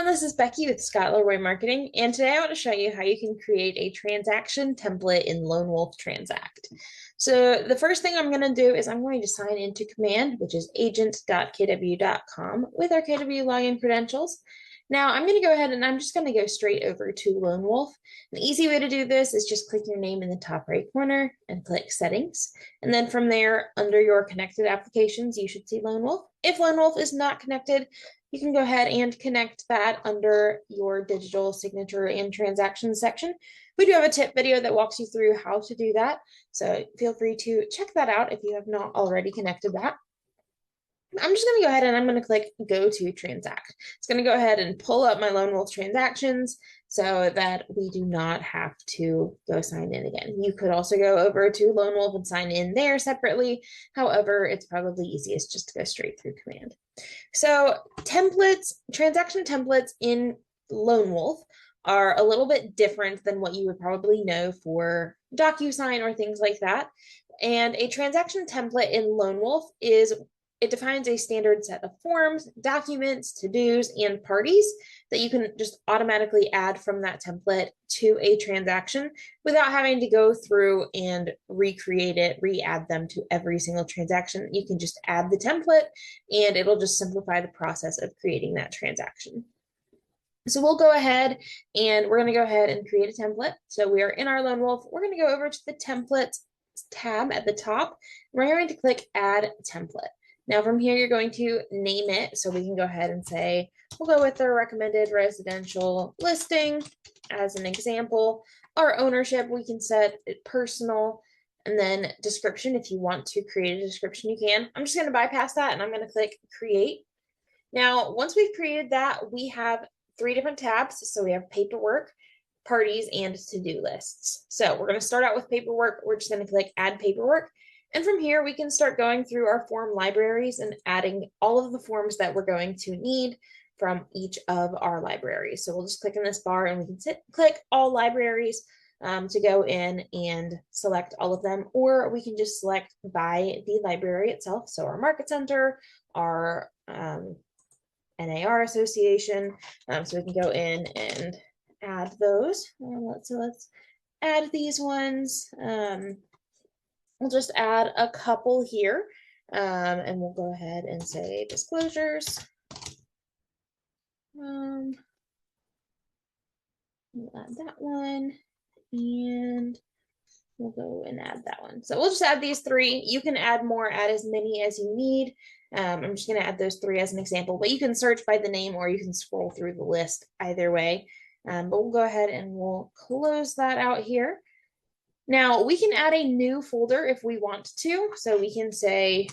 This is Becky with Scott Leroy Marketing, and today I want to show you how you can create a transaction template in LoneWolf Transact. So the first thing I'm going to do is I'm going to sign into command, which is agent.kw.com with our KW login credentials. Now I'm going to go ahead and I'm just going to go straight over to LoneWolf. An easy way to do this is just click your name in the top right corner and click settings. And then from there, under your connected applications, you should see LoneWolf. If LoneWolf is not connected, you can go ahead and connect that under your digital signature and transactions section. We do have a tip video that walks you through how to do that. So feel free to check that out if you have not already connected that. I'm just going to go ahead and I'm going to click go to transact. It's going to go ahead and pull up my LoneWolf transactions so that we do not have to go sign in again. You could also go over to LoneWolf and sign in there separately. However, it's probably easiest just to go straight through command. So templates, transaction templates in LoneWolf are a little bit different than what you would probably know for DocuSign or things like that. And a transaction template in LoneWolf it defines a standard set of forms, documents, to-dos, and parties that you can just automatically add from that template to a transaction without having to go through and recreate it, re-add them to every single transaction. You can just add the template and it'll just simplify the process of creating that transaction. So we'll go ahead and we're going to go ahead and create a template. So we are in our LoneWolf. We're going to go over to the templates tab at the top. We're going to click add template. Now from here, you're going to name it. So we can go ahead and say, we'll go with the recommended residential listing as an example. Our ownership, we can set it personal, and then description. If you want to create a description, you can. I'm just going to bypass that and I'm going to click create. Now, once we've created that, we have 3 different tabs. So we have paperwork, parties, and to-do lists. So we're going to start out with paperwork. We're just going to click add paperwork. And from here, we can start going through our form libraries and adding all of the forms that we're going to need from each of our libraries. So we'll just click in this bar and we can click all libraries to go in and select all of them, or we can just select by the library itself. So our market center, our NAR association. So we can go in and add those. Let's add these ones. We'll just add a couple here, and we'll go ahead and say disclosures. We'll add that one, and we'll go and add that one. So we'll just add these 3. You can add more, add as many as you need. I'm just going to add those 3 as an example, but you can search by the name or you can scroll through the list either way. But we'll go ahead and we'll close that out here. Now we can add a new folder if we want to. So we can say,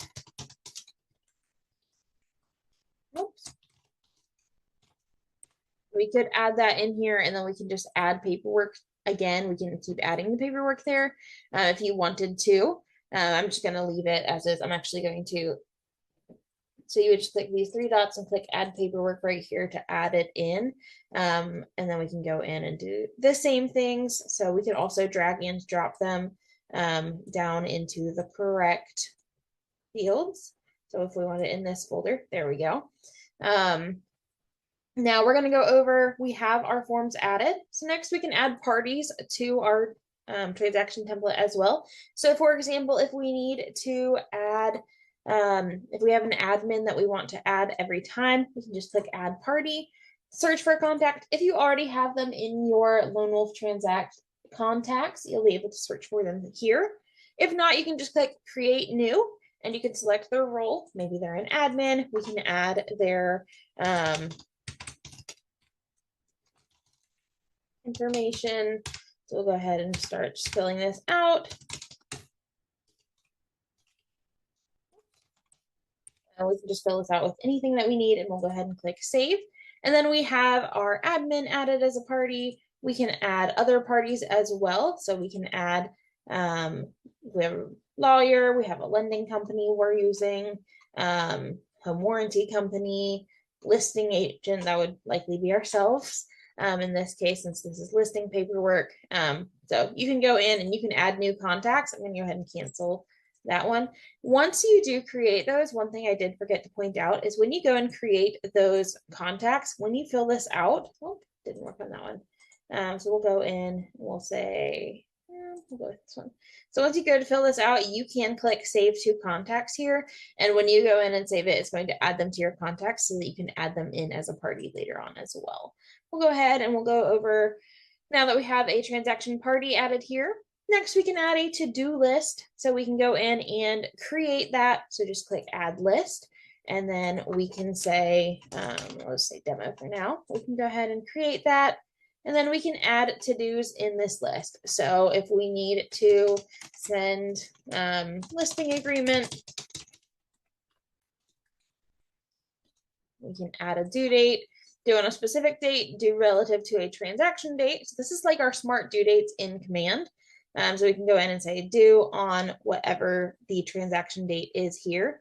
oops. We could add that in here and then we can just add paperwork. Again, we can keep adding the paperwork there if you wanted to. I'm just going to leave it as is. I'm actually going to, so you would just click these 3 dots and click add paperwork right here to add it in. And then we can go in and do the same things. So we could also drag and drop them down into the correct fields. So if we want it in this folder, there we go. Now we're going to go over, we have our forms added. So next we can add parties to our transaction template as well. So for example, if we need to add, if we have an admin that we want to add every time, we can just click add party, search for a contact. If you already have them in your LoneWolf Transact contacts, you'll be able to search for them here. If not, you can just click create new and you can select their role. Maybe they're an admin. We can add their information. So we'll go ahead and start just filling this out. We can just fill this out with anything that we need and we'll go ahead and click save. And then we have our admin added as a party. We can add other parties as well. So we can add, we have a lawyer, we have a lending company we're using, home warranty company, listing agent, that would likely be ourselves in this case, since this is listing paperwork. So you can go in and you can add new contacts. I'm going to go ahead and cancel that one. Once you do create those, one thing I did forget to point out is when you go and create those contacts, when you fill this out, oh, didn't work on that one. So we'll go in, we'll say, we'll go with this one. So once you go to fill this out, you can click Save to Contacts here. And when you go in and save it, it's going to add them to your contacts so that you can add them in as a party later on as well. We'll go ahead and we'll go over, now that we have a transaction party added here, next we can add a to-do list. So we can go in and create that. So just click Add List. And then we can say, let's say demo for now. We can go ahead and create that. And then we can add to-dos in this list. So if we need to send listing agreement, we can add a due date, do on a specific date, do relative to a transaction date. So this is like our smart due dates in command. So we can go in and say due on whatever the transaction date is here.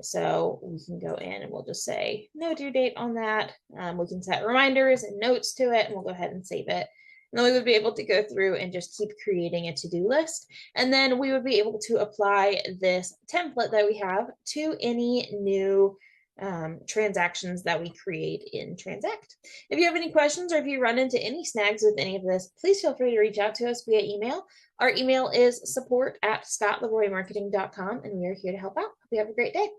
So we can go in and we'll just say no due date on that. We can set reminders and notes to it, and we'll go ahead and save it. And then we would be able to go through and just keep creating a to-do list. And then we would be able to apply this template that we have to any new transactions that we create in Transact. If you have any questions or if you run into any snags with any of this, please feel free to reach out to us via email. Our email is support@scottleroymarketing.com, and we are here to help out. Hope you have a great day.